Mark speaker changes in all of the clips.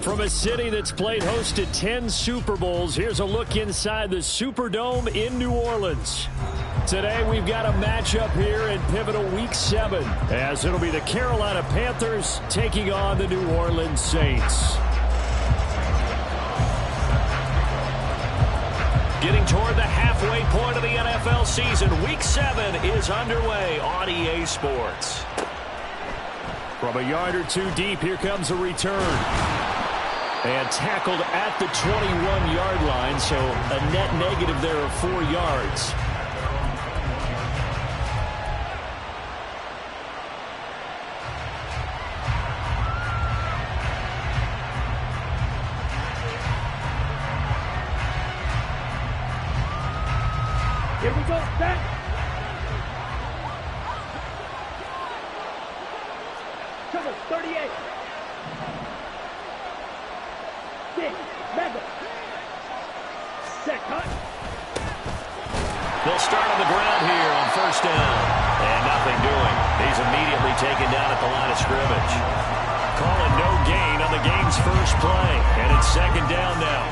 Speaker 1: From a city that's played host to 10 Super Bowls, here's a look inside the Superdome in New Orleans. Today, we've got a matchup here in pivotal Week 7, as it'll be the Carolina Panthers taking on the New Orleans Saints. Getting toward the halfway point of the NFL season, Week 7 is underway on EA Sports. From a yard or two deep, here comes a return. And tackled at the 21-yard line, so a net negative there of 4 yards.
Speaker 2: Here we go, set. Cover 38. Madden. Set cut.
Speaker 1: They'll start on the ground here on first down. And nothing doing. He's immediately taken down at the line of scrimmage. Calling no gain on the game's first play. And it's second down now.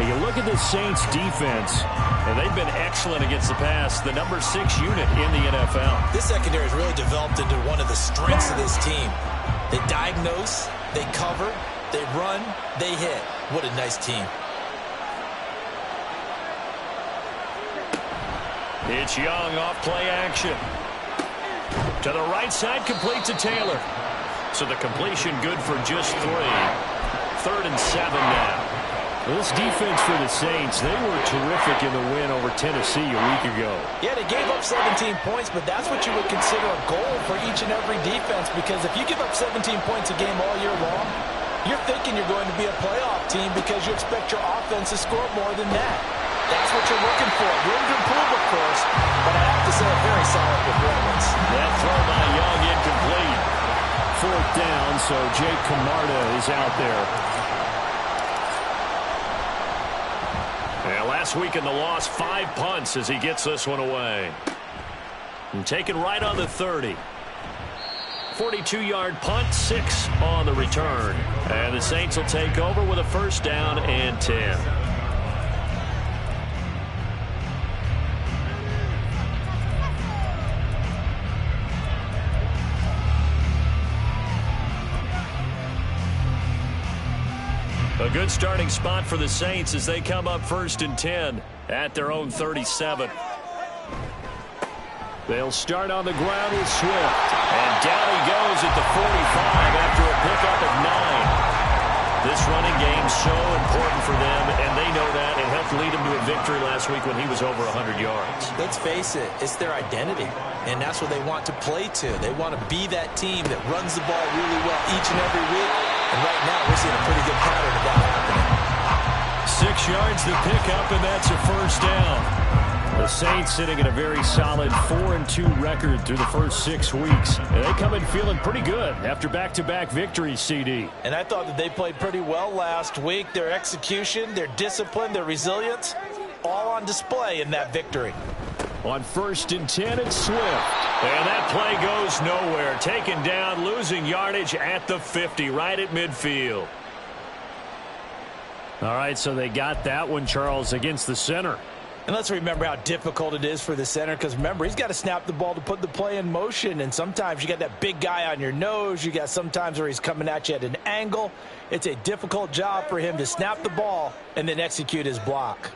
Speaker 1: And you look at the Saints defense, and they've been excellent against the pass, the number 6 unit in the NFL.
Speaker 3: This secondary has really developed into one of the strengths of this team. They diagnose, they cover, they run, they hit. What a nice team.
Speaker 1: It's Young off play action. To the right side, complete to Taylor. So the completion good for just 3. 3rd and 7 now. Well, this defense for the Saints, they were terrific in the win over Tennessee a week ago.
Speaker 3: Yeah, they gave up 17 points, but that's what you would consider a goal for each and every defense, because if you give up 17 points a game all year long, you're thinking you're going to be a playoff team because you expect your offense to score more than that. That's what you're looking for. Room to improve, of course, but I have to say a very solid performance.
Speaker 1: That throw by Young incomplete. 4th down, so Jake Camarda is out there. Last week in the loss, 5 punts as he gets this one away. And taken right on the 30. 42-yard punt, 6 on the return. And the Saints will take over with a first down and 10. A good starting spot for the Saints as they come up 1st and 10 at their own 37. They'll start on the ground with Swift. And down he goes at the 45 after a pickup of 9. This running game so important for them, and they know that. It helped lead them to a victory last week when he was over 100 yards.
Speaker 3: Let's face it, it's their identity, and that's what they want to play to. They want to be that team that runs the ball really well each and every week. And right now, we're seeing a pretty good pattern of that happening.
Speaker 1: 6 yards to pick up, and that's a first down. The Saints sitting at a very solid 4-2 record through the first 6 weeks. And they come in feeling pretty good after back-to-back victories, CD.
Speaker 3: And I thought that they played pretty well last week. Their execution, their discipline, their resilience, all on display in that victory.
Speaker 1: On 1st and 10, it's Swift. And that play goes nowhere. Taken down, losing yardage at the 50, right at midfield. All right, so they got that one, Charles, against the center.
Speaker 3: And let's remember how difficult it is for the center, because remember, he's got to snap the ball to put the play in motion, and sometimes you got that big guy on your nose. You got sometimes where he's coming at you at an angle. It's a difficult job for him to snap the ball and then execute his block.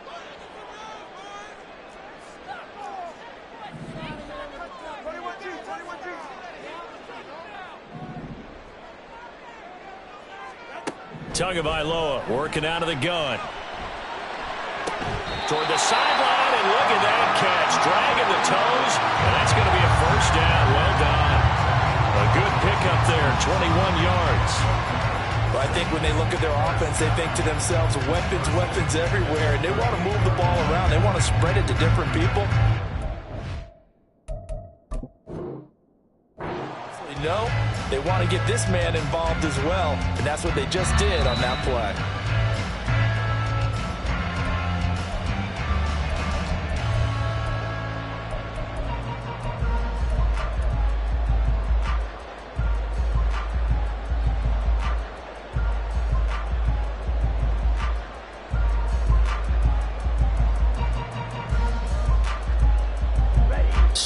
Speaker 1: Tagovailoa working out of the gun. Toward the sideline, and look at that catch. Dragging the toes, and that's going to be a first down. Well done. A good pickup there, 21 yards.
Speaker 3: Well, I think when they look at their offense, they think to themselves, weapons, weapons everywhere, and they want to move the ball around. They want to spread it to different people. No, they want to get this man involved as well, and that's what they just did on that play.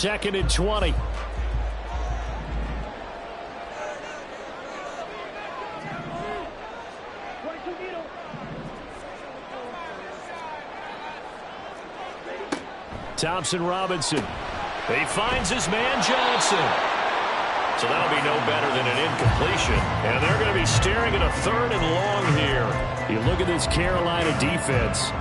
Speaker 1: 2nd and 20. Thompson Robinson. He finds his man Johnson. So that'll be no better than an incompletion. And they're going to be staring at a 3rd and long here. You look at this Carolina defense.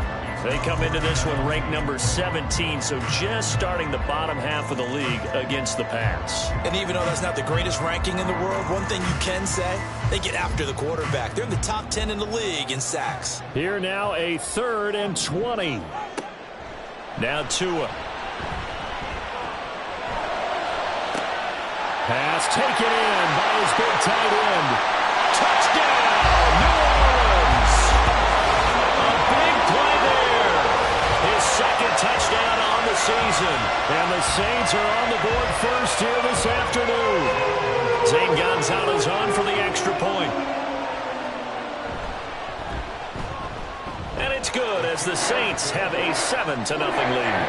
Speaker 1: They come into this one ranked number 17, so just starting the bottom half of the league against the pass.
Speaker 3: And even though that's not the greatest ranking in the world, one thing you can say, they get after the quarterback. They're in the top 10 in the league in sacks.
Speaker 1: Here now a 3rd and 20. Now Tua. Pass taken in by his big tight end. Touchdown, New Orleans. A big play there. His 2nd touchdown on the season. And the Saints are on the board first here this afternoon. Zane Gonzalez on for the extra point. And it's good as the Saints have a 7-0 lead.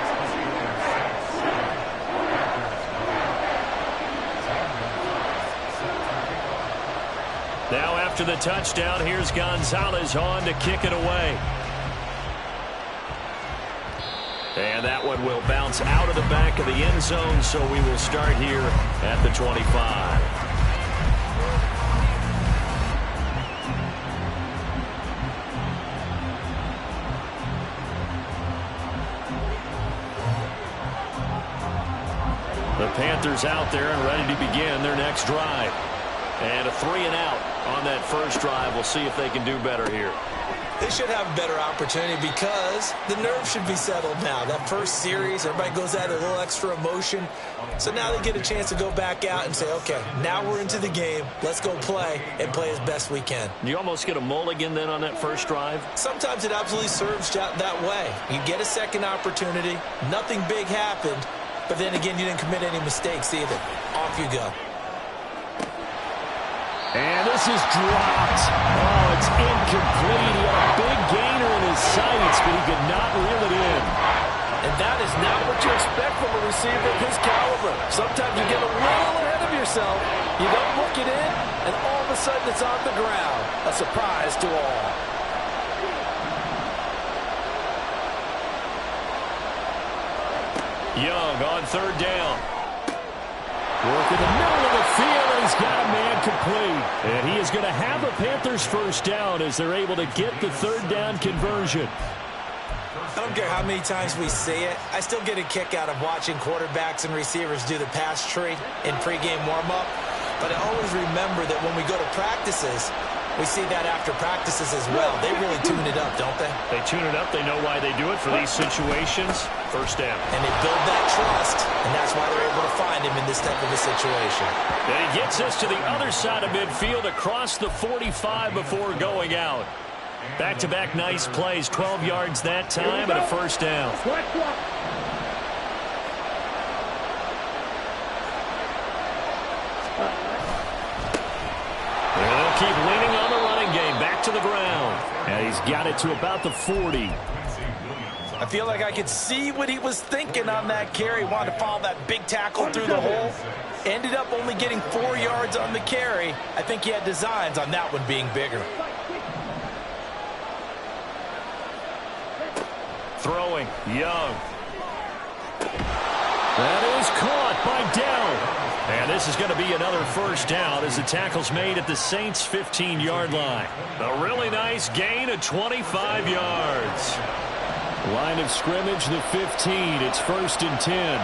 Speaker 1: Now after the touchdown, here's Gonzalez on to kick it away. And that one will bounce out of the back of the end zone, so we will start here at the 25. The Panthers out there and ready to begin their next drive. And a 3 and out on that first drive. We'll see if they can do better here.
Speaker 3: They should have a better opportunity because the nerves should be settled now. That first series, everybody goes out a little extra emotion. So now they get a chance to go back out and say, okay, now we're into the game. Let's go play and play as best we can.
Speaker 1: You almost get a mulligan then on that first drive?
Speaker 3: Sometimes it absolutely serves that way. You get a second opportunity. Nothing big happened. But then again, you didn't commit any mistakes either. Off you go.
Speaker 1: And this is dropped. Oh, it's incomplete. He had a big gainer in his sights, but he could not reel it in.
Speaker 4: And that is not what you expect from a receiver of his caliber. Sometimes you get a little ahead of yourself. You don't look it in, and all of a sudden it's on the ground. A surprise to all.
Speaker 1: Young on 3rd down. Work in the middle of the field, and he's got a man complete. And he is going to have a Panthers first down as they're able to get the 3rd down conversion.
Speaker 3: I don't care how many times we see it. I still get a kick out of watching quarterbacks and receivers do the pass tree in pregame warm-up. But I always remember that when we go to practices, we see that after practices as well. They really tune it up, don't they?
Speaker 1: They tune it up. They know why they do it for these situations. First down.
Speaker 3: And they build that trust, and that's why they're able to find him in this type of a situation.
Speaker 1: And he gets us to the other side of midfield across the 45 before going out. Back-to-back nice plays, 12 yards that time and a first down. And they'll keep leaning on the running game. Back to the ground. And he's got it to about the 40.
Speaker 3: I feel like I could see what he was thinking on that carry. Wanted to follow that big tackle through the hole. Ended up only getting 4 yards on the carry. I think he had designs on that one being bigger.
Speaker 1: Throwing, Young. That is caught by Dell. And this is going to be another first down as the tackle's made at the Saints' 15-yard line. A really nice gain of 25 yards. Line of scrimmage, the 15. It's 1st and 10.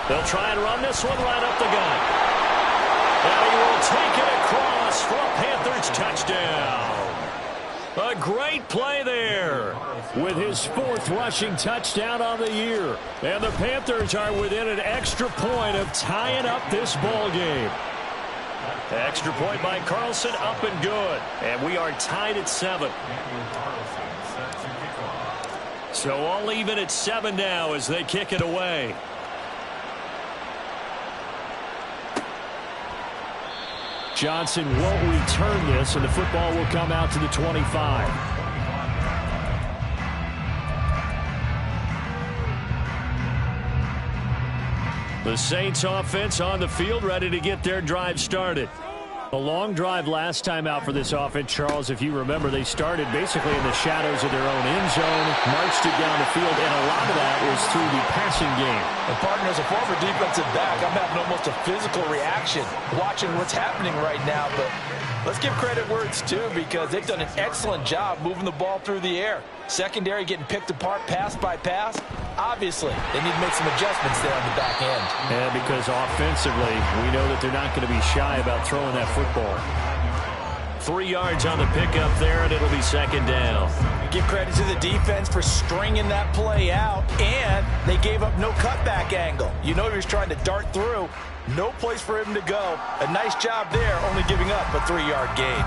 Speaker 1: They'll try and run this one right up the gut. And he will take it across for a Panthers touchdown. A great play there with his 4th rushing touchdown on the year. And the Panthers are within an extra point of tying up this ball game. Extra point by Carlson, up and good. And we are tied at 7. So all even at 7 now as they kick it away. Johnson won't return this, and the football will come out to the 25. The Saints offense on the field, ready to get their drive started. A long drive last time out for this offense, Charles. If you remember, they started basically in the shadows of their own end zone, marched it down the field, and a lot of that was through the passing game.
Speaker 3: And partner, as a former defensive back, I'm having almost a physical reaction watching what's happening right now. But let's give credit where it's due, because they've done an excellent job moving the ball through the air. Secondary getting picked apart pass by pass. Obviously, they need to make some adjustments there on the back end.
Speaker 1: Yeah, because offensively, we know that they're not going to be shy about throwing that football. 3 yards on the pickup there, and it'll be second down.
Speaker 3: Give credit to the defense for stringing that play out, and they gave up no cutback angle. You know he was trying to dart through. No place for him to go. A nice job there, only giving up a 3-yard gain.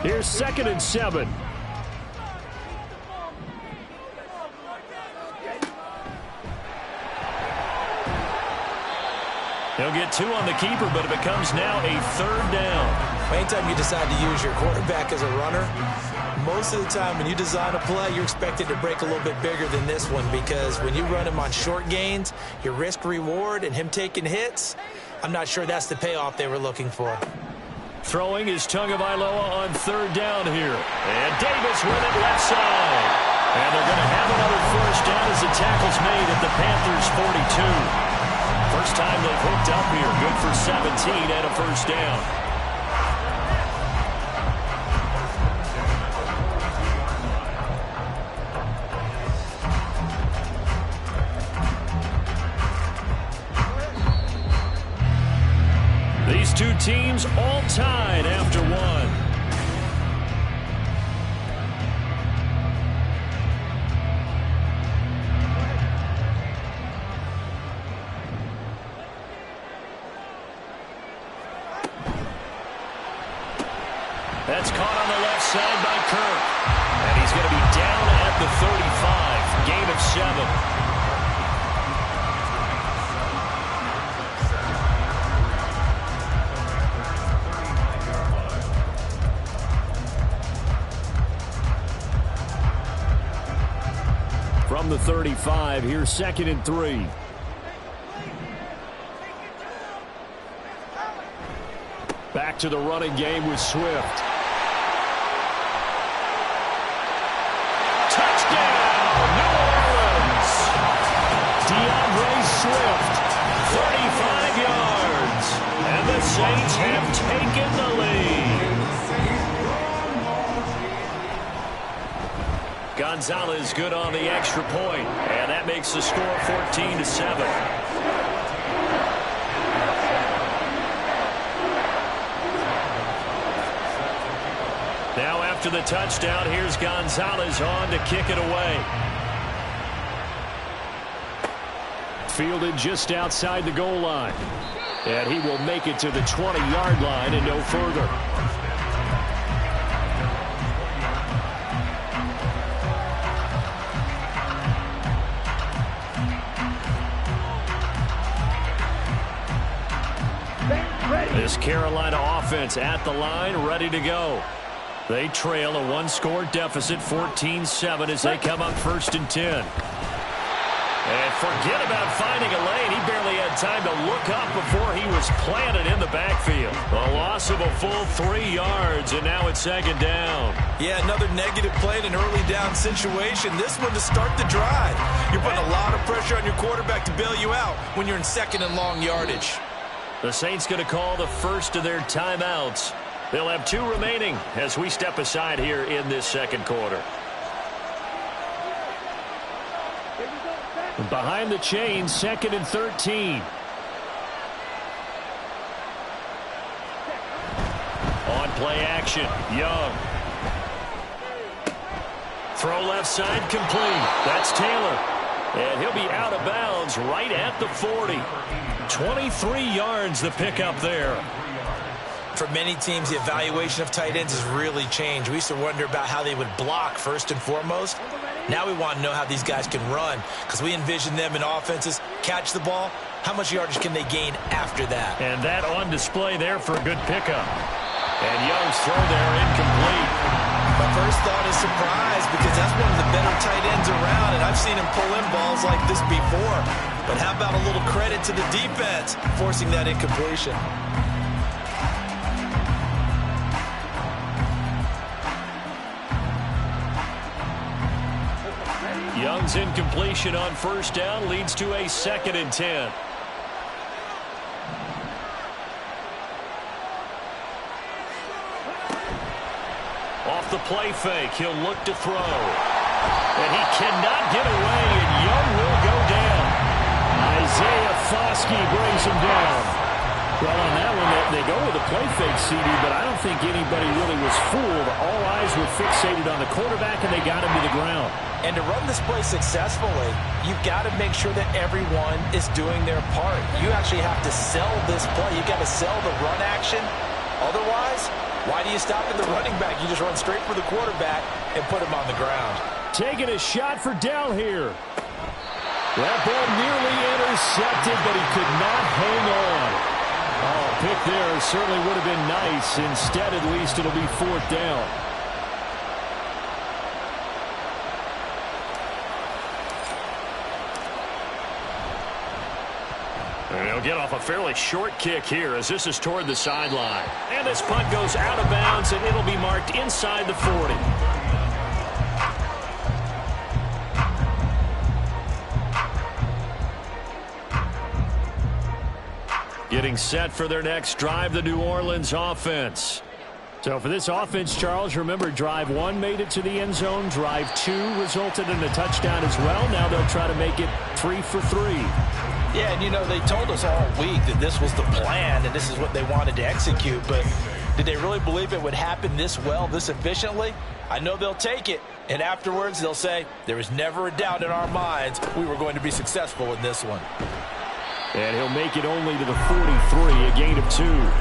Speaker 1: Here's 2nd and 7. He'll get 2 on the keeper, but it becomes now a 3rd down.
Speaker 3: Anytime you decide to use your quarterback as a runner, most of the time when you design a play, you're expected to break a little bit bigger than this one, because when you run him on short gains, your risk-reward and him taking hits, I'm not sure that's the payoff they were looking for.
Speaker 1: Throwing is Tagovailoa on 3rd down here. And Davis with it left side. And they're going to have another 1st down as the tackle's made at the Panthers' 42. First time they've hooked up here. Good for 17 and a 1st down. These two teams all tied after 1. That's caught on the left side by Kirk. And he's going to be down at the 35. Gain of 7. From the 35, here's 2nd and 3. Back to the running game with Swift. Touchdown, New Orleans! DeAndre Swift, 35 yards. And the Saints have taken the lead. Gonzalez good on the extra point, and that makes the score 14-7. Now after the touchdown, here's Gonzalez on to kick it away. Fielded just outside the goal line, and he will make it to the 20-yard line and no further. This Carolina offense at the line, ready to go. They trail a 1-score deficit, 14-7, as they come up 1st and 10. And forget about finding a lane. He barely had time to look up before he was planted in the backfield. A loss of a full 3 yards, and now it's 2nd down.
Speaker 3: Yeah, another negative play in an early down situation. This one to start the drive. You're putting a lot of pressure on your quarterback to bail you out when you're in 2nd and long yardage.
Speaker 1: The Saints going to call the first of their timeouts. They'll have 2 remaining as we step aside here in this 2nd quarter. Behind the chains, 2nd and 13. On play action, Young. Throw left side complete. That's Taylor. And he'll be out of bounds right at the 40. 23 yards the pickup there.
Speaker 3: For many teams, the evaluation of tight ends has really changed. We used to wonder about how they would block first and foremost. Now we want to know how these guys can run, because we envision them in offenses catch the ball. How much yardage can they gain after that?
Speaker 1: And that on display there for a good pickup. And Young's throw there incomplete.
Speaker 3: My first thought is surprise, because that's one of the better tight ends around, and I've seen him pull in balls like this before. But how about a little credit to the defense forcing that incompletion?
Speaker 1: Young's incompletion on first down leads to a 2nd and 10. Off the play fake, he'll look to throw. And he cannot get away, and Young will go down. Isaiah Foskey brings him down.
Speaker 2: Well, on that one, they go with a play fake, CD, but I don't think anybody really was fooled. All eyes were fixated on the quarterback, and they got him to the ground.
Speaker 3: And to run this play successfully, you've got to make sure that everyone is doing their part. You actually have to sell this play. You've got to sell the run action. Otherwise, why do you stop at the running back? You just run straight for the quarterback and put him on the ground.
Speaker 2: Taking a shot for Dell here. That ball nearly intercepted, but he could not hang on. Oh, pick there certainly would have been nice. Instead, at least, it'll be 4th down.
Speaker 1: And he'll get off a fairly short kick here as this is toward the sideline. And this punt goes out of bounds, and it'll be marked inside the 40. Getting set for their next drive, the New Orleans offense.
Speaker 2: So for this offense, Charles, remember, drive 1 made it to the end zone. Drive 2 resulted in a touchdown as well. Now they'll try to make it 3 for 3.
Speaker 3: Yeah, and you know, they told us all week that this was the plan and this is what they wanted to execute, but did they really believe it would happen this well, this efficiently? I know they'll take it, and afterwards they'll say, there was never a doubt in our minds we were going to be successful in this one.
Speaker 2: And he'll make it only to the 43, a gain of 2.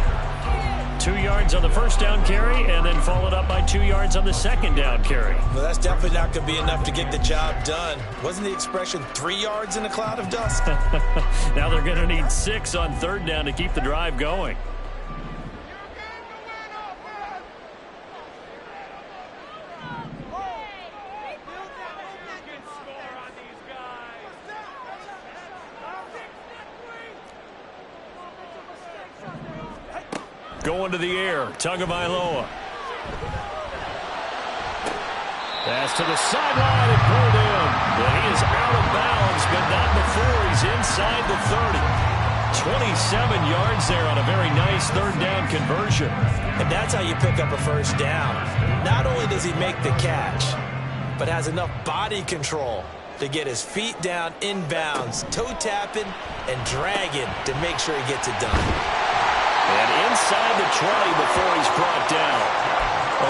Speaker 1: 2 yards on the first down carry, and then followed up by 2 yards on the second down carry.
Speaker 3: Well, that's definitely not going to be enough to get the job done. Wasn't the expression 3 yards in a cloud of dust?
Speaker 1: Now they're going to need 6 on 3rd down to keep the drive going. Going to the air, Tagovailoa. Pass to the sideline and pulled in. But he is out of bounds, but not before he's inside the 30. 27 yards there on a very nice 3rd down conversion.
Speaker 3: And that's how you pick up a first down. Not only does he make the catch, but has enough body control to get his feet down inbounds, toe tapping and dragging to make sure he gets it done.
Speaker 1: And inside the 20 before he's brought down.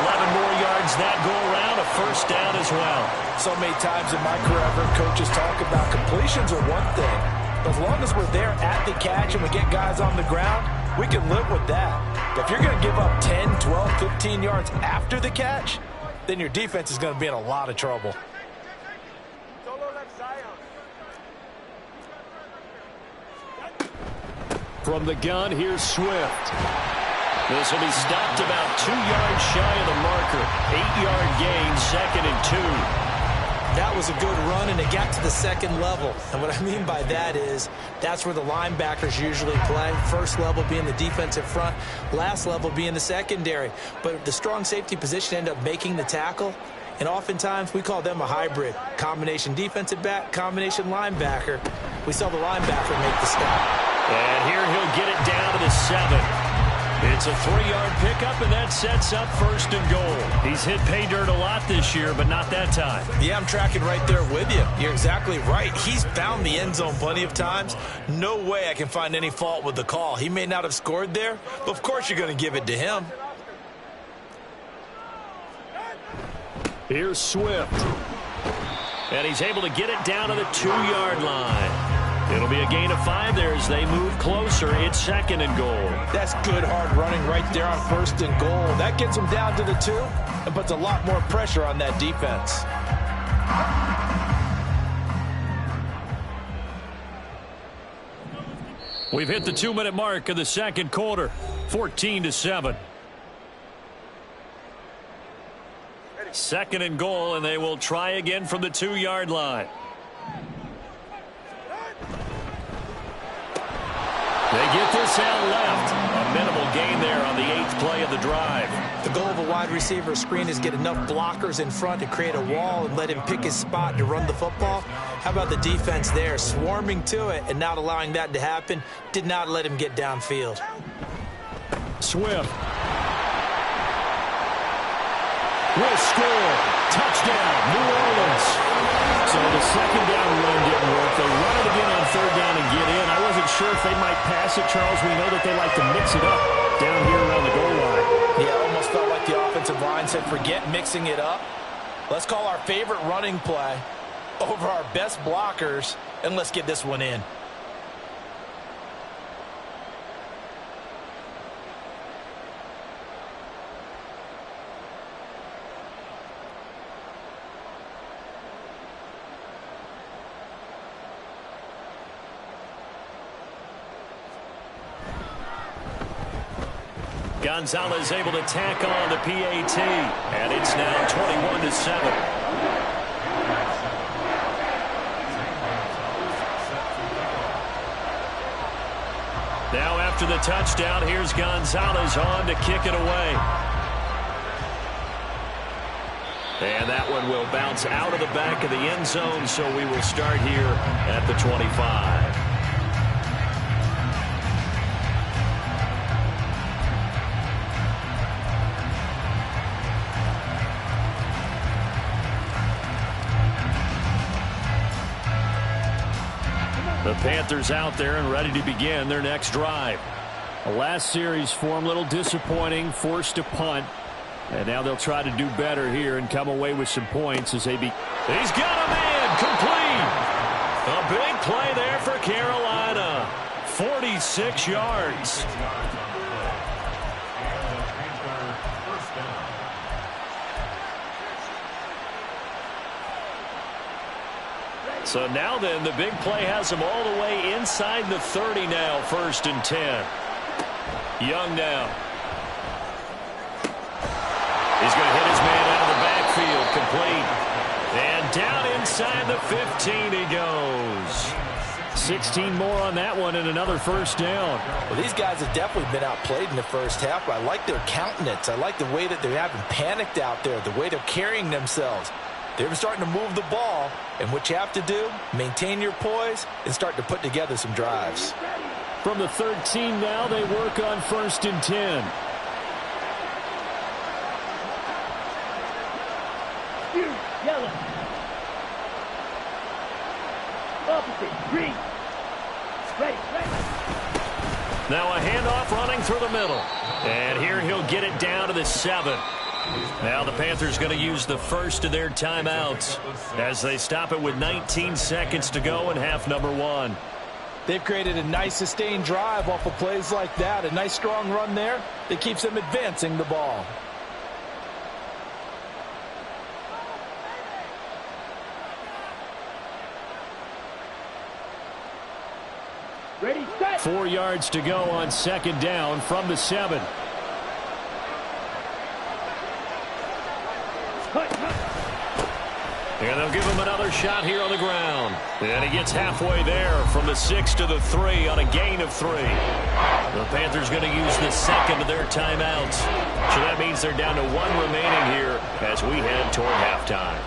Speaker 1: 11 more yards that go around, a first down as well.
Speaker 3: So many times in my career, I've heard coaches talk about completions are one thing. But as long as we're there at the catch and we get guys on the ground, we can live with that. But if you're going to give up 10, 12, 15 yards after the catch, then your defense is going to be in a lot of trouble.
Speaker 2: From the gun, here's Swift.
Speaker 1: This will be stopped about 2 yards shy of the marker. 8-yard gain, 2nd and 2.
Speaker 3: That was a good run, and it got to the 2nd level. And what I mean by that is that's where the linebackers usually play. First level being the defensive front, last level being the secondary. But the strong safety position ended up making the tackle. And oftentimes we call them a hybrid. Combination defensive back, combination linebacker. We saw the linebacker make the stop.
Speaker 1: And here he'll get it down to the 7. It's a 3-yard pickup, and that sets up 1st and goal. He's hit pay dirt a lot this year, but not that time.
Speaker 3: Yeah, I'm tracking right there with you. You're exactly right. He's found the end zone plenty of times. No way I can find any fault with the call. He may not have scored there, but of course you're going to give it to him.
Speaker 2: Here's Swift.
Speaker 1: And he's able to get it down to the 2-yard line. It'll be a gain of 5 there as they move closer. It's 2nd and goal.
Speaker 3: That's good hard running right there on 1st and goal. That gets them down to the 2 and puts a lot more pressure on that defense.
Speaker 2: We've hit the 2-minute mark of the second quarter. 14-7. Second and goal, and they will try again from the 2-yard line. They get this out left. A minimal gain there on the 8th play of the drive.
Speaker 3: The goal of a wide receiver screen is get enough blockers in front to create a wall and let him pick his spot to run the football. How about the defense there, swarming to it and not allowing that to happen? Did not let him get downfield.
Speaker 2: Swift will score. Touchdown, New Orleans. So the second down run didn't work. They run it again on third down and get in. I wasn't sure if they might pass it, Charles. We know that they like to mix it up down here around the goal line.
Speaker 3: Yeah, almost felt like the offensive line said, forget mixing it up. Let's call our favorite running play over our best blockers, and let's get this one in.
Speaker 1: Gonzalez able to tack on the PAT, and it's now 21-7. Now after the touchdown, here's Gonzalez on to kick it away. And that one will bounce out of the back of the end zone, so we will start here at the 25. The Panthers out there and ready to begin their next drive.
Speaker 2: The last series for them, a little disappointing, forced to punt. And now they'll try to do better here and come away with some points as they be.
Speaker 1: He's got a man complete. A big play there for Carolina. 46 yards. So now then, the big play has him all the way inside the 30 now, 1st and 10. Young now. He's going to hit his man out of the backfield, complete. And down inside the 15 he goes.
Speaker 2: 16 more on that one and another first down.
Speaker 3: Well, these guys have definitely been outplayed in the first half, but I like their countenance. I like the way that they're having panicked out there, the way they're carrying themselves. They're starting to move the ball, and what you have to do, maintain your poise and start to put together some drives.
Speaker 2: From the 13 now, they work on 1st and 10.
Speaker 5: Yellow. Opposite. Green. Right.
Speaker 1: Now a handoff running through the middle. And here he'll get it down to the 7. Now the Panthers going to use the first of their timeouts as they stop it with 19 seconds to go in half number 1.
Speaker 3: They've created a nice sustained drive off of plays like that. A nice strong run there that keeps them advancing the ball.
Speaker 5: Ready, set.
Speaker 2: 4 yards to go on 2nd down from the 7.
Speaker 1: And they'll give him another shot here on the ground. And he gets halfway there from the 6 to the 3 on a gain of 3. The Panthers going to use the second of their timeouts. So that means they're down to 1 remaining here as we head toward halftime.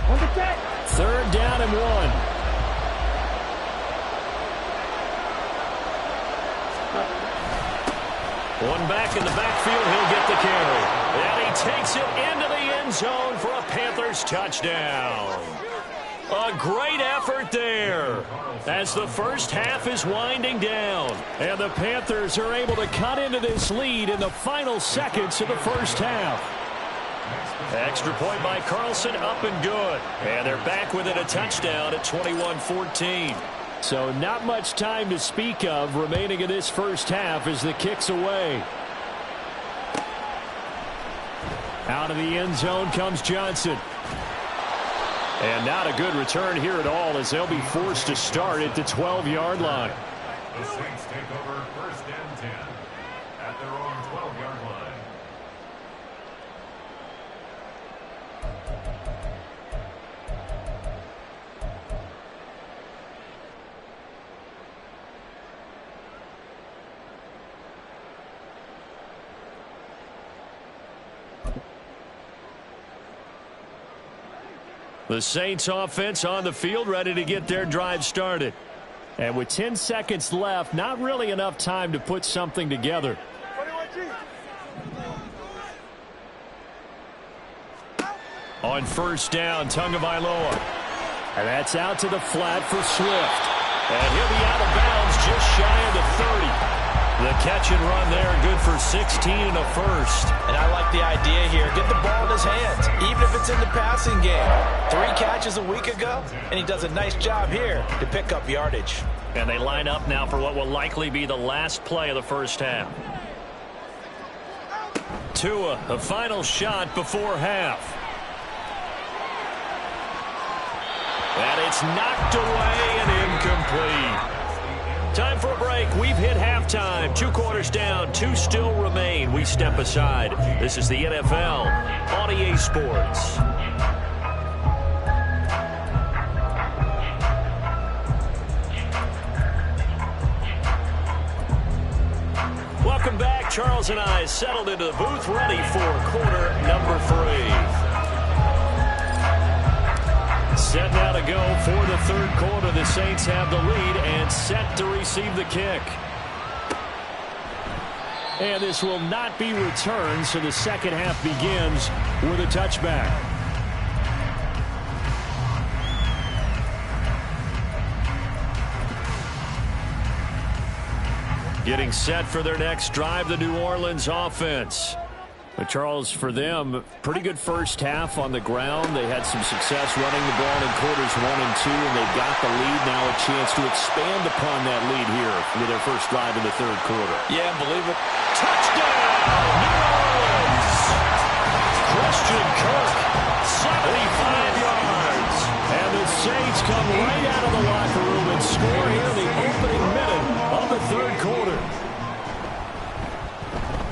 Speaker 5: On the set.
Speaker 2: 3rd down and 1.
Speaker 1: One back in the backfield, he'll get the carry. And he takes it into the end zone for a Panthers touchdown. A great effort there as the first half is winding down.
Speaker 2: And the Panthers are able to cut into this lead in the final seconds of the first half.
Speaker 1: Extra point by Carlson, up and good. And they're back within a touchdown at 21-14.
Speaker 2: So not much time to speak of remaining in this first half as the kick's away. Out of the end zone comes Johnson. And not a good return here at all, as they'll be forced to start at the 12-yard line.
Speaker 6: The Saints take over 1st and 10 at their own 12-yard line.
Speaker 2: The Saints offense on the field, ready to get their drive started. And with 10 seconds left, not really enough time to put something together. On 1st down, Tagovailoa. And that's out to the flat for Swift. And he'll be out of bounds just shy of the 30. The catch and run there, good for 16 and a first.
Speaker 3: And I like the idea here. Get the ball in his hands, even if it's in the passing game. 3 catches a week ago, and he does a nice job here to pick up yardage.
Speaker 1: And they line up now for what will likely be the last play of the first half.
Speaker 2: Tua, a final shot before half. And it's knocked away and incomplete. Time for a break. We've hit halftime. 2 quarters down. 2 still remain. We step aside. This is the NFL on EA Sports. Welcome back. Charles and I settled into the booth, ready for quarter number 3. Set now to go for the 3rd quarter. The Saints have the lead and set to receive the kick. And this will not be returned, so the second half begins with a touchback. Getting set for their next drive, the New Orleans offense. But Charles, for them, pretty good first half on the ground. They had some success running the ball in quarters 1 and 2, and they've got the lead now, a chance to expand upon that lead here with their first drive in the 3rd quarter.
Speaker 3: Yeah, believe it.
Speaker 2: Touchdown, New Orleans! Christian Kirk, 75 yards. And the Saints come right out of the locker room and score here in the opening minute of the 3rd quarter.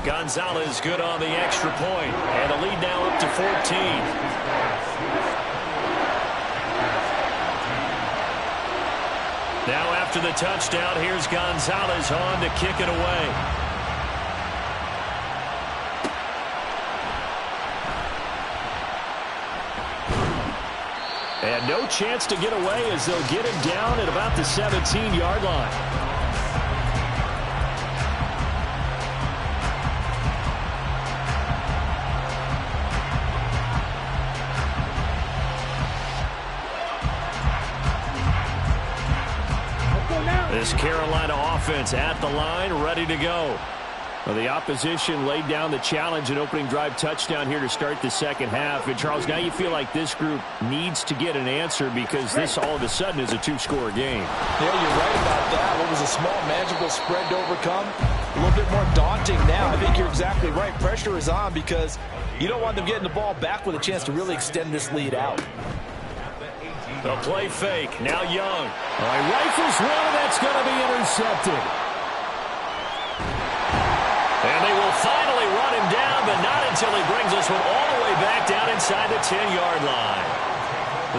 Speaker 2: Gonzalez good on the extra point, and the lead now up to 14. Now after the touchdown, here's Gonzalez on to kick it away. And no chance to get away as they'll get him down at about the 17-yard line. This Carolina offense at the line, ready to go. Well, the opposition laid down the challenge and opening drive touchdown here to start the second half. And, Charles, now you feel like this group needs to get an answer because this all of a sudden is a 2-score game.
Speaker 3: Yeah, you're right about that. What was a small, manageable spread to overcome? A little bit more daunting now. I think you're exactly right. Pressure is on because you don't want them getting the ball back with a chance to really extend this lead out.
Speaker 2: The play fake. Now Young. He rifles one, and that's going to be intercepted. And they will finally run him down, but not until he brings this one all the way back down inside the 10-yard line.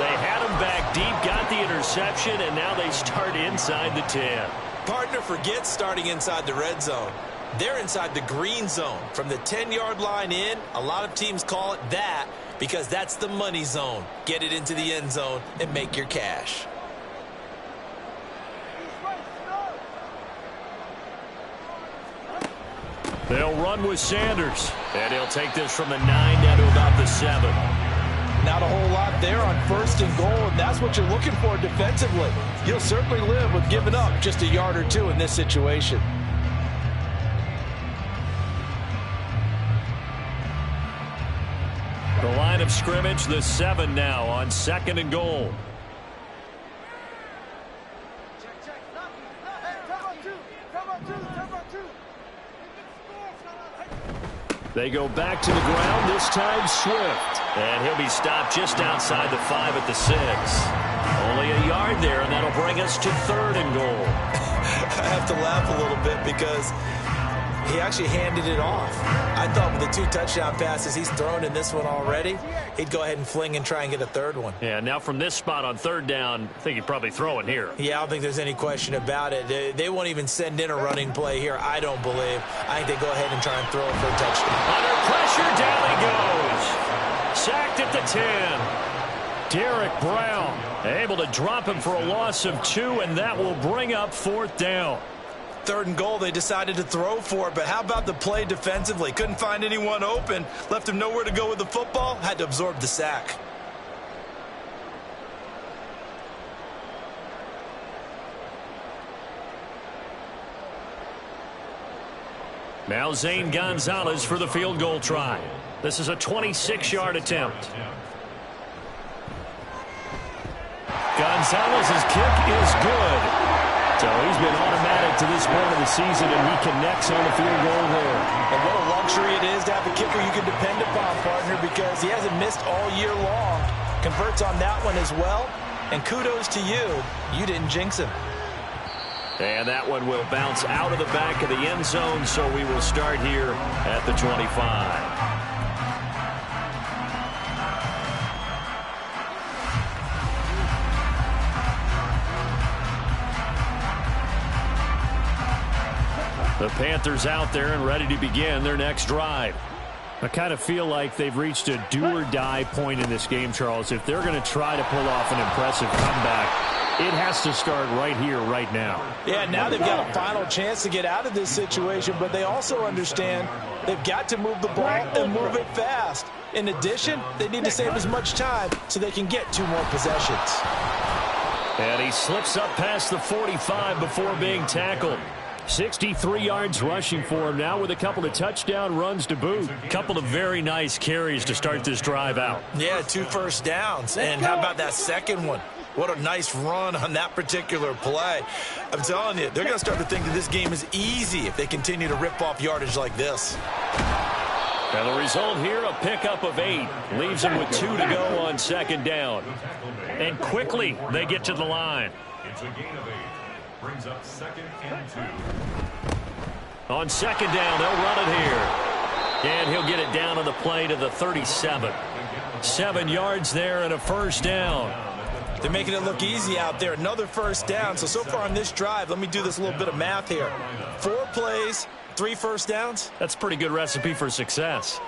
Speaker 2: They had him back deep, got the interception, and now they start inside the 10.
Speaker 7: Partner, forget starting inside the red zone. They're inside the green zone. From the 10-yard line in, a lot of teams call it that because that's the money zone. Get it into the end zone and make your cash.
Speaker 2: They'll run with Sanders, and he'll take this from the 9 down to about the 7.
Speaker 3: Not a whole lot there on 1st and goal, and that's what you're looking for defensively. You'll certainly live with giving up just a yard or 2 in this situation.
Speaker 2: The line of scrimmage, the 7 now on 2nd and goal. They go back to the ground, this time Swift.
Speaker 1: And he'll be stopped just outside the 5 at the 6. Only a yard there, and that'll bring us to 3rd and goal.
Speaker 7: I have to laugh a little bit because he actually handed it off. I thought with the 2 touchdown passes he's thrown in this one already, he'd go ahead and fling and try and get a 3rd one.
Speaker 1: Yeah, now from this spot on 3rd down, I think he'd probably throw it here.
Speaker 7: Yeah, I don't think there's any question about it. They won't even send in a running play here, I don't believe. I think they go ahead and try and throw it for a touchdown.
Speaker 1: Under pressure, down he goes. Sacked at the 10.
Speaker 2: Derek Brown able to drop him for a loss of 2, and that will bring up 4th down.
Speaker 7: 3rd and goal, they decided to throw for it, but how about the play defensively? Couldn't find anyone open, left him nowhere to go with the football, had to absorb the sack.
Speaker 2: Now Zane Gonzalez for the field goal try. This is a 26-yard attempt. Gonzalez's kick is good. So he's been automatic to this point of the season, and he connects on the field goal there.
Speaker 7: And what a luxury it is to have a kicker you can depend upon, partner, because he hasn't missed all year long. Converts on that one as well. And kudos to you. You didn't jinx him.
Speaker 1: And that one will bounce out of the back of the end zone, so we will start here at the 25.
Speaker 2: The Panthers out there and ready to begin their next drive. I kind of feel like they've reached a do-or-die point in this game, Charles. If they're going to try to pull off an impressive comeback, it has to start right here, right now.
Speaker 3: Yeah, now they've got a final chance to get out of this situation, but they also understand they've got to move the ball and move it fast. In addition, they need to save as much time so they can get 2 more possessions.
Speaker 2: And he slips up past the 45 before being tackled. 63 yards rushing for him now with a couple of touchdown runs to boot.
Speaker 1: Couple of very nice carries to start this drive out.
Speaker 7: Yeah, 2 first downs. And how about that second one? What a nice run on that particular play. I'm telling you, they're going to start to think that this game is easy if they continue to rip off yardage like this.
Speaker 2: And the result here, a pickup of 8. Leaves him with 2 to go on 2nd down. And quickly, they get to the line.
Speaker 6: It's a gain of 8. Brings up 2nd and 2.
Speaker 1: On 2nd down, they'll run it here. And he'll get it down on the play to the 37.
Speaker 2: 7 yards there and a first down.
Speaker 7: They're making it look easy out there. Another first down. So far on this drive, let me do this little bit of math here. 4 plays, 3 first downs.
Speaker 2: That's a pretty good recipe for success.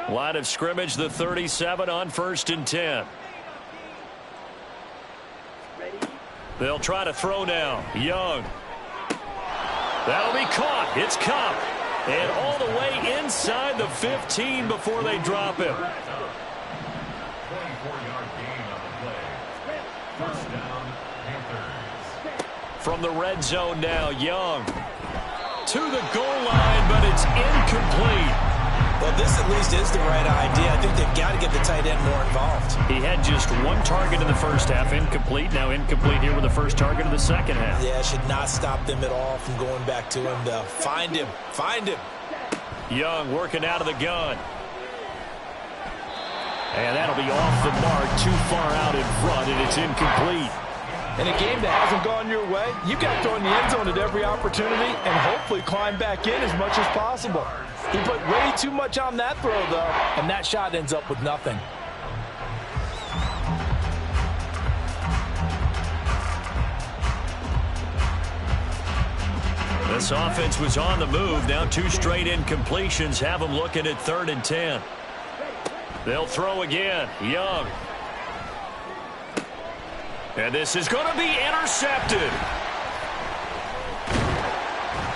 Speaker 2: Line of scrimmage, the 37 on 1st and 10. They'll try to throw now. Young. That'll be caught. It's Cup. And all the way inside the 15 before they drop him.
Speaker 6: 24-yard gain on the play. First down, Panthers.
Speaker 2: From the red zone now, Young. To the goal line, but it's incomplete.
Speaker 7: Well, this at least is the right idea. I think they've got to get the tight end more involved.
Speaker 2: He had just 1 target in the first half, incomplete. Now incomplete here with the first target of the second half.
Speaker 7: Yeah, should not stop them at all from going back to him, though. Find him. Find him.
Speaker 2: Young working out of the gun. And that'll be off the mark, too far out in front, and it's incomplete.
Speaker 3: In a game that hasn't gone your way, you've got to throw in the end zone at every opportunity and hopefully climb back in as much as possible. He put way too much on that throw, though, and that shot ends up with nothing.
Speaker 2: This offense was on the move. Now 2 straight incompletions have them looking at 3rd and 10. They'll throw again. Young. And this is going to be intercepted.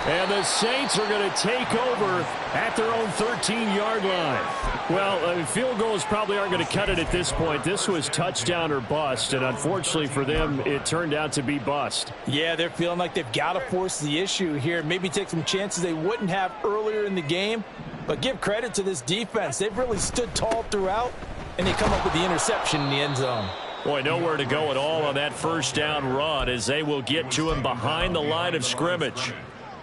Speaker 2: And the Saints are going to take over at their own 13-yard line. Well, field goals probably aren't going to cut it at this point. This was touchdown or bust, and unfortunately for them, it turned out to be bust.
Speaker 3: Yeah, they're feeling like they've got to force the issue here. Maybe take some chances they wouldn't have earlier in the game. But give credit to this defense. They've really stood tall throughout, and they come up with the interception in the end zone.
Speaker 2: Boy, nowhere to go at all on that first down run as they will get to him behind the line of scrimmage.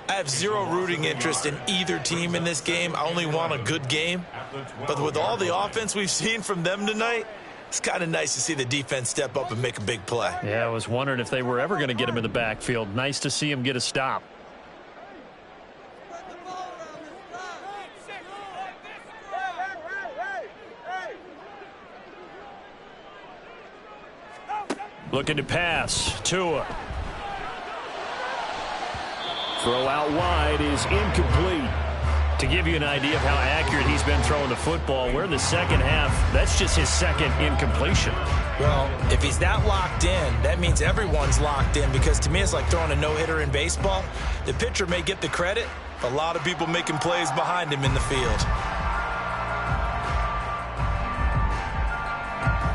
Speaker 7: I have zero rooting interest in either team in this game. I only want a good game. But with all the offense we've seen from them tonight, it's kind of nice to see the defense step up and make a big play.
Speaker 2: Yeah, I was wondering if they were ever going to get him in the backfield. Nice to see him get a stop. Looking to pass. Tua. Throw out wide is incomplete. To give you an idea of how accurate he's been throwing the football, we're in the second half. That's just his second incompletion.
Speaker 7: Well, if he's not locked in, that means everyone's locked in, because to me it's like throwing a no-hitter in baseball. The pitcher may get the credit, but a lot of people making plays behind him in the field.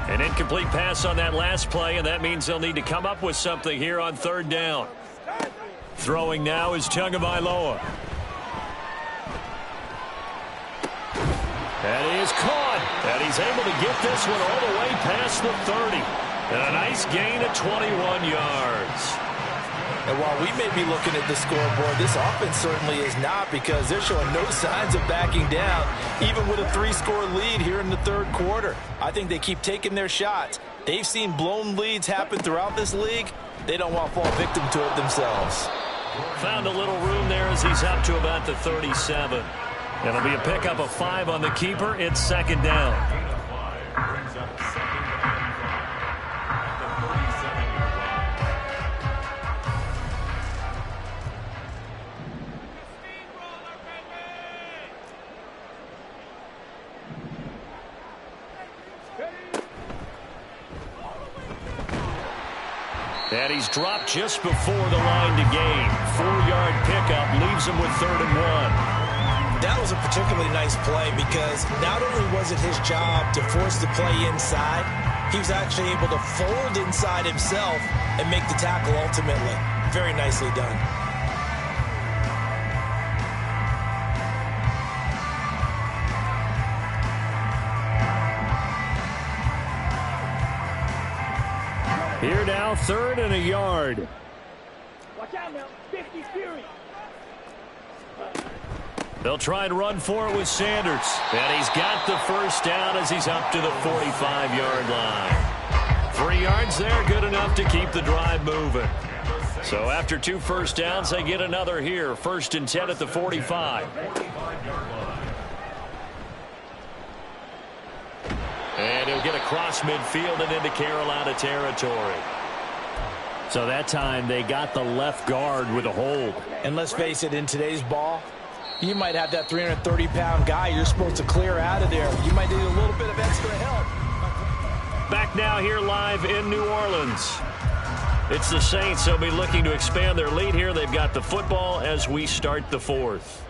Speaker 2: An incomplete pass on that last play, and that means they'll need to come up with something here on third down. Throwing now is Tagovailoa. And he is caught. And he's able to get this one all the way past the 30. And a nice gain of 21 yards.
Speaker 3: And while we may be looking at the scoreboard, this offense certainly is not, because they're showing no signs of backing down, even with a 3-score lead here in the third quarter. I think they keep taking their shots. They've seen blown leads happen throughout this league. They don't want to fall victim to it themselves.
Speaker 2: Found a little room there as he's up to about the 37. It'll be a pickup of 5 on the keeper. It's second down. And he's dropped just before the line to gain. 4-yard pickup leaves him with 3rd and 1.
Speaker 7: That was a particularly nice play, because not only was it his job to force the play inside, he was actually able to fold inside himself and make the tackle ultimately. Very nicely done.
Speaker 2: Here now, 3rd and a yard.
Speaker 5: Watch out now. 50 Fury.
Speaker 2: They'll try and run for it with Sanders. And he's got the first down as he's up to the 45-yard line. 3 yards there, good enough to keep the drive moving. So after 2 first downs, they get another here. 1st and 10 at the 45. And he'll get across midfield and into Carolina territory. So that time they got the left guard with a hold.
Speaker 3: And let's face it, in today's ball, you might have that 330-pound guy you're supposed to clear out of there. You might need a little bit of extra help.
Speaker 2: Back now here live in New Orleans. It's the Saints. They'll be looking to expand their lead here. They've got the football as we start the 4th.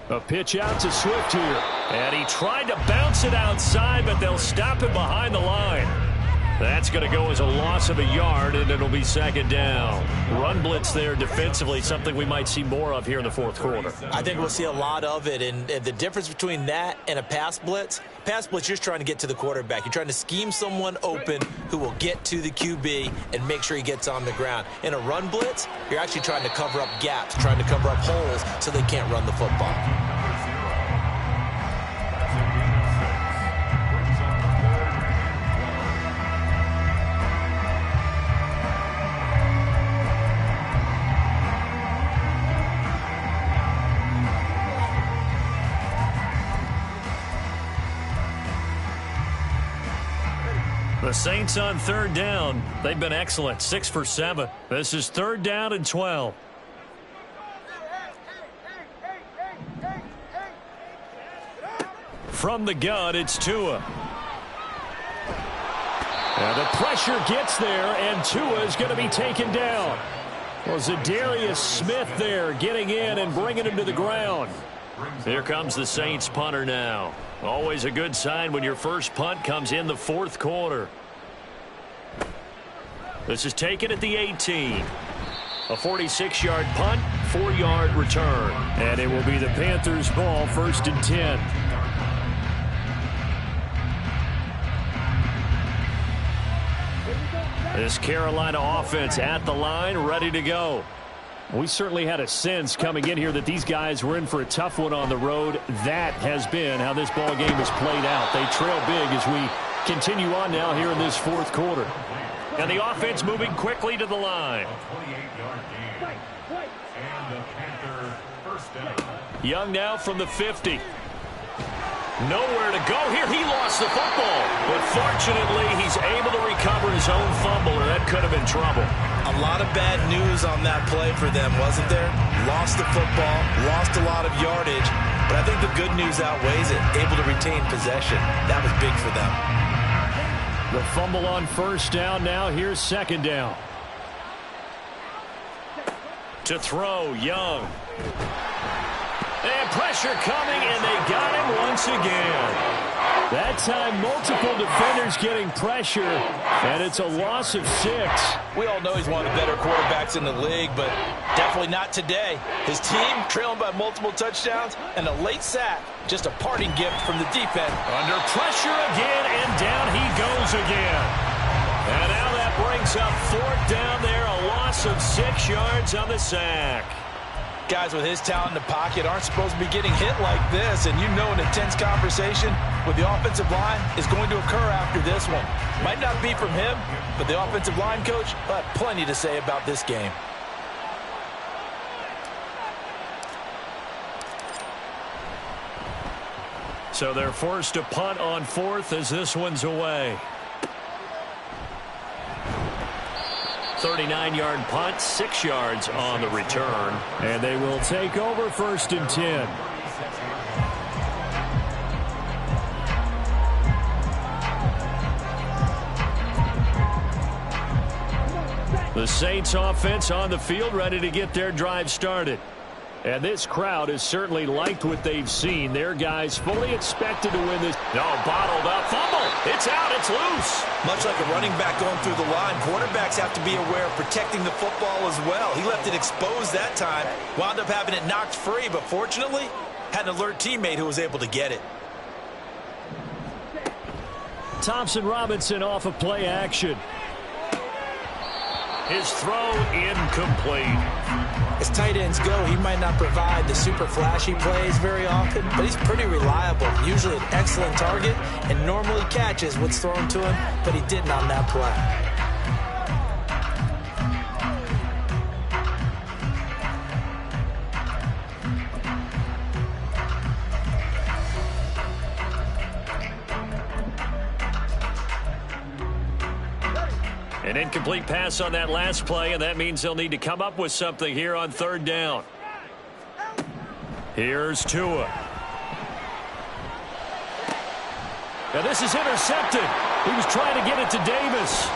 Speaker 2: A pitch out to Swift here. And he tried to bounce it outside, but they'll stop him behind the line. That's going to go as a loss of a yard, and it'll be second down. Run blitz there defensively, something we might see more of here in the 4th quarter.
Speaker 7: I think we'll see a lot of it, and the difference between that and a pass blitz, you're just trying to get to the quarterback. You're trying to scheme someone open who will get to the QB and make sure he gets on the ground. In a run blitz, you're actually trying to cover up gaps, trying to cover up holes so they can't run the football.
Speaker 2: The Saints on 3rd down. They've been excellent. 6 for 7. This is 3rd down and 12. From the gun, it's Tua. And the pressure gets there, and Tua is going to be taken down. Well, Zadarius Smith there getting in and bringing him to the ground. Here comes the Saints punter now. Always a good sign when your first punt comes in the 4th quarter. This is taken at the 18. A 46-yard punt, 4-yard return. And it will be the Panthers' ball, 1st and 10. This Carolina offense at the line, ready to go. We certainly had a sense coming in here that these guys were in for a tough one on the road. That has been how this ball game has played out. They trail big as we continue on now here in this fourth quarter. And the offense moving quickly to the line. Young now from the 50. Nowhere to go here. He lost the football. But fortunately, he's able to recover his own fumble, or that could have been trouble.
Speaker 7: A lot of bad news on that play for them, wasn't there? Lost the football, lost a lot of yardage, but I think the good news outweighs it. Able to retain possession. That was big for them.
Speaker 2: The fumble on first down now. Here's second down. To throw, Young. And pressure coming, and they got him once again. That time, multiple defenders getting pressure, and it's a loss of 6.
Speaker 3: We all know he's one of the better quarterbacks in the league, but definitely not today. His team trailing by multiple touchdowns and a late sack. Just a parting gift from the defense.
Speaker 2: Under pressure again, and down he goes again. And now that brings up fourth down there, a loss of 6 yards on the sack.
Speaker 3: Guys with his talent in the pocket aren't supposed to be getting hit like this, and you know an intense conversation with the offensive line is going to occur after this one. Might not be from him, but the offensive line coach will have plenty to say about this game.
Speaker 2: So they're forced to punt on fourth as this one's away. 39-yard punt, 6 yards on the return. And they will take over first and 10. The Saints offense on the field, ready to get their drive started. And this crowd has certainly liked what they've seen. Their guys fully expected to win this. No, bottled up. Fumble. It's out. It's loose.
Speaker 7: Much like a running back going through the line, quarterbacks have to be aware of protecting the football as well. He left it exposed that time. Wound up having it knocked free, but fortunately, had an alert teammate who was able to get it.
Speaker 2: Thompson Robinson off of play action. His throw incomplete.
Speaker 3: As tight ends go, he might not provide the super flashy plays very often, but he's pretty reliable. Usually an excellent target and normally catches what's thrown to him, but he didn't on that play.
Speaker 2: An incomplete pass on that last play, and that means they'll need to come up with something here on third down. Here's Tua. And this is intercepted. He was trying to get it to Davis.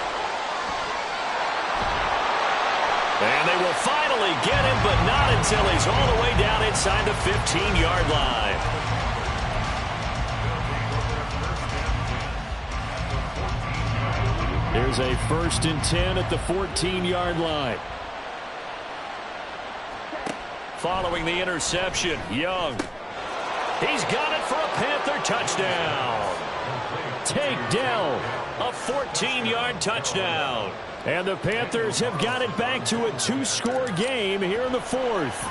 Speaker 2: And they will finally get him, but not until he's all the way down inside the 15-yard line. There's a first and 10 at the 14-yard line. Following the interception, Young. He's got it for a Panther touchdown. Takedown, a 14-yard touchdown. And the Panthers have got it back to a 2-score game here in the fourth.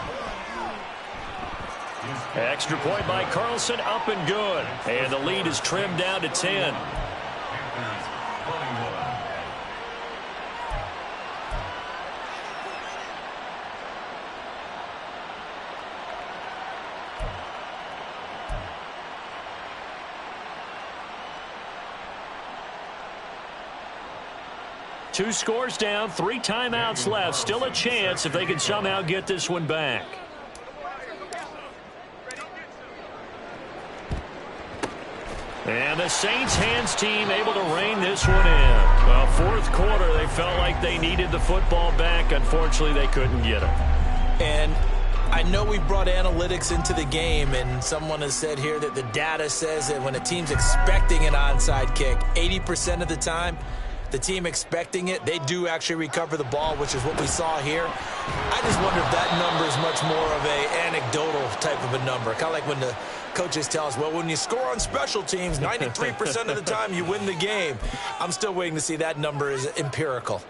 Speaker 2: Extra point by Carlson, up and good. And the lead is trimmed down to 10. Two scores down, 3 timeouts left. Still a chance if they can somehow get this one back. And the Saints hands team able to rein this one in. Well, fourth quarter, they felt like they needed the football back. Unfortunately, they couldn't get it.
Speaker 3: And I know we brought analytics into the game, and someone has said here that the data says that when a team's expecting an onside kick, 80% of the time, the team expecting it, they do actually recover the ball, which is what we saw here. I just wonder if that number is much more of a anecdotal type of a number, kind of like when the
Speaker 7: coaches tell us, well, when you score on special teams, 93% of the time you win the game. I'm still waiting to see that number is empirical.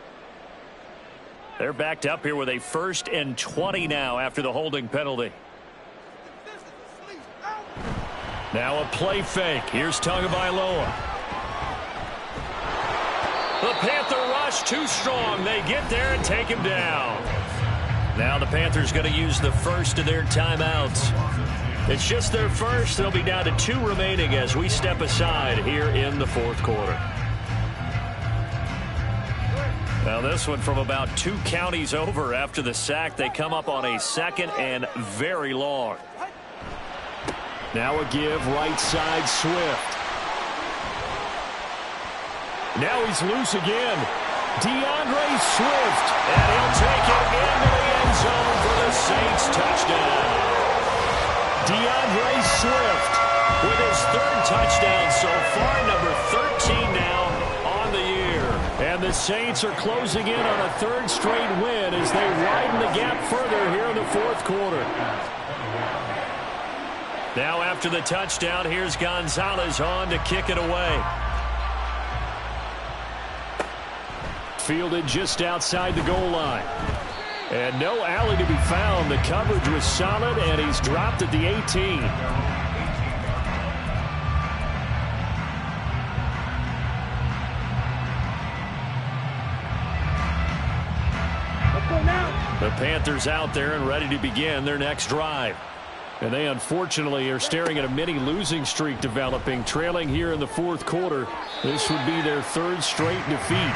Speaker 2: They're backed up here with a 1st and 20 now after the holding penalty. Now a play fake. Here's Tagovailoa. The Panther rush too strong. They get there and take him down. Now the Panthers going to use the first of their timeouts. It's just their first. They'll be down to 2 remaining as we step aside here in the 4th quarter. Now this one from about 2 counties over after the sack. They come up on a 2nd and very long. Now a give right side Swift. Now he's loose again. DeAndre Swift. And he'll take it into the end zone for the Saints touchdown. DeAndre Swift with his 3rd touchdown so far, number 13 now on the year. And the Saints are closing in on a 3rd straight win as they widen the gap further here in the 4th quarter. Now after the touchdown, here's Gonzalez on to kick it away. Fielded just outside the goal line. And no alley to be found. The coverage was solid, and he's dropped at the 18. The Panthers out there and ready to begin their next drive. And they unfortunately are staring at a mini losing streak developing, trailing here in the 4th quarter. This would be their 3rd straight defeat.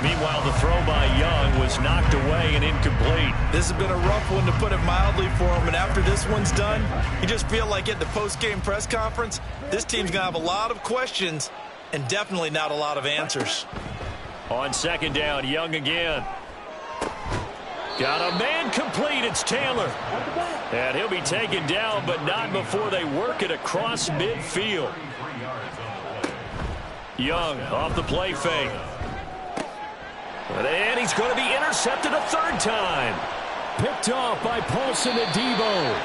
Speaker 2: Meanwhile, the throw by Young was knocked away and incomplete.
Speaker 7: This has been a rough one, to put it mildly, for him. And after this one's done, you just feel like at the post-game press conference, this team's going to have a lot of questions and definitely not a lot of answers.
Speaker 2: On 2nd down, Young again. Got a man complete. It's Taylor. And he'll be taken down, but not before they work it across midfield. Young off the play fake. And he's going to be intercepted a 3rd time. Picked off by Paulson Adebo.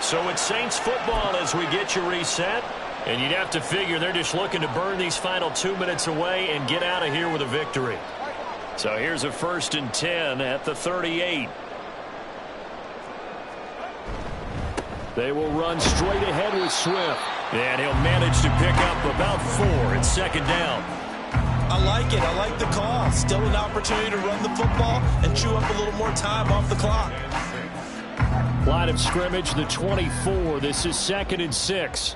Speaker 2: So it's Saints football as we get you reset. And you'd have to figure they're just looking to burn these final 2 minutes away and get out of here with a victory. So here's a 1st and 10 at the 38. They will run straight ahead with Swift. And he'll manage to pick up about 4. It's 2nd down.
Speaker 7: I like it. I like the call. Still an opportunity to run the football and chew up a little more time off the clock.
Speaker 2: Line of scrimmage, the 24. This is 2nd and 6.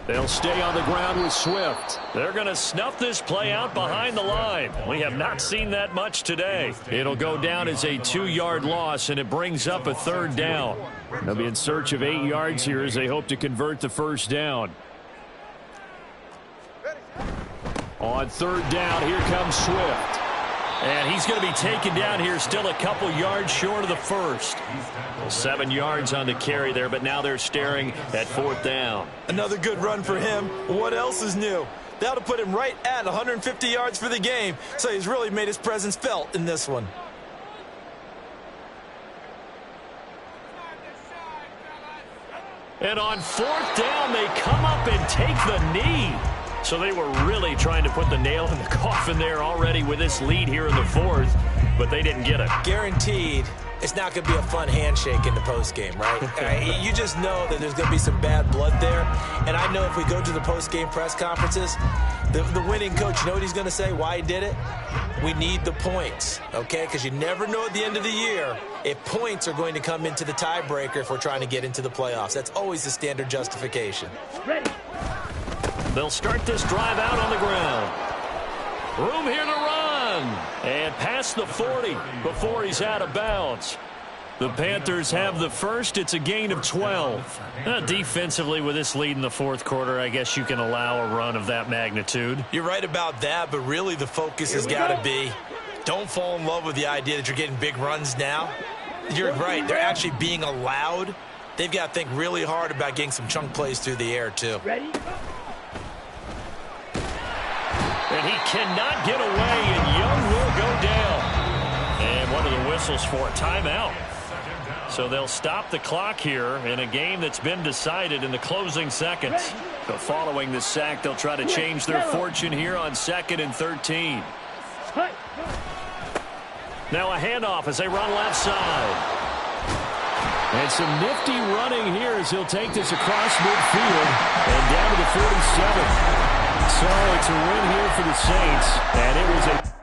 Speaker 2: They'll stay on the ground with Swift. They're going to snuff this play out behind the line. We have not seen that much today. It'll go down as a 2-yard loss, and it brings up a 3rd down. They'll be in search of 8 yards here as they hope to convert the 1st down. On 3rd down, here comes Swift. And he's going to be taken down here, still a couple yards short of the 1st. 7 yards on the carry there, but now they're staring at 4th down.
Speaker 7: Another good run for him. What else is new? That'll put him right at 150 yards for the game, so he's really made his presence felt in this one.
Speaker 2: And on 4th down, they come up and take the knee. So they were really trying to put the nail in the coffin there already with this lead here in the 4th, but they didn't get it.
Speaker 7: Guaranteed it's not going to be a fun handshake in the postgame, right? You just know that there's going to be some bad blood there. And I know if we go to the postgame press conferences, the winning coach, you know what he's going to say, why he did it? We need the points, okay? Because you never know at the end of the year if points are going to come into the tiebreaker if we're trying to get into the playoffs. That's always the standard justification.
Speaker 5: Ready.
Speaker 2: They'll start this drive out on the ground. Room here to run. And past the 40 before he's out of bounds. The Panthers have the first. It's a gain of 12. Defensively, with this lead in the 4th quarter, I guess you can allow a run of that magnitude.
Speaker 7: You're right about that, but really the focus has got to be, don't fall in love with the idea that you're getting big runs now. You're right. They're actually being allowed. They've got to think really hard about getting some chunk plays through the air, too.
Speaker 5: Ready.
Speaker 2: And he cannot get away, and Young will go down. And one of the whistles for a timeout.
Speaker 1: So they'll stop the clock here in a game that's been decided in the closing seconds. But following the sack, they'll try to change their fortune here on 2nd and 13. Now a handoff as they run left side.
Speaker 2: And some nifty running here as he'll take this across midfield and down to the 47. So it's a win here for the Saints, and it was a